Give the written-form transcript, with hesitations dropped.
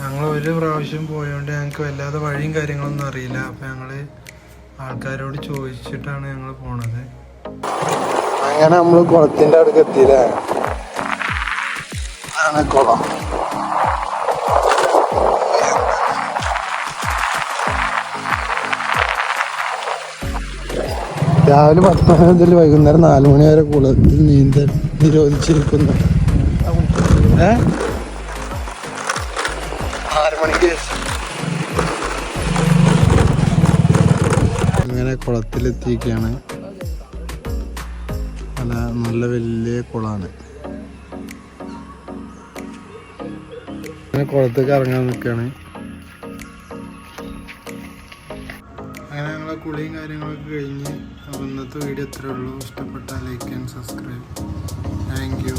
ഞങ്ങൾ ഒരു പ്രാവശ്യം പോയോണ്ട് ഞങ്ങൾക്ക് വല്ലാതെ വഴിയും കാര്യങ്ങളൊന്നും അറിയില്ല. അപ്പം ഞങ്ങൾ ആൾക്കാരോട് ചോദിച്ചിട്ടാണ് ഞങ്ങൾ പോണത്. അങ്ങനെ നമ്മൾ കുളത്തിൻ്റെ അടുക്ക് എത്തിയില്ലേ. ആണ് കുളം. രാവിലെ 10 മണി മുതൽ വൈകുന്നേരം 4 മണി വരെ കുളത്തിൽ നീന്തൽ നിരോധിച്ചിരിക്കുന്നു. 6 മണിക്ക് അങ്ങനെ കുളത്തിലെത്തിയിരിക്കുകയാണ്. നല്ല വലിയ കുളമാണ്. അങ്ങനെ കുളത്തേക്ക് ഇറങ്ങാൻ നിൽക്കുകയാണ്. അങ്ങനെ ഞങ്ങളെ കുളിയും കാര്യങ്ങളൊക്കെ കഴിഞ്ഞ്. അപ്പോൾ ഇന്നത്തെ വീഡിയോ ഇത്രയേ ഉള്ളൂ. ഇഷ്ടപ്പെട്ടാൽ like and subscribe. Thank you.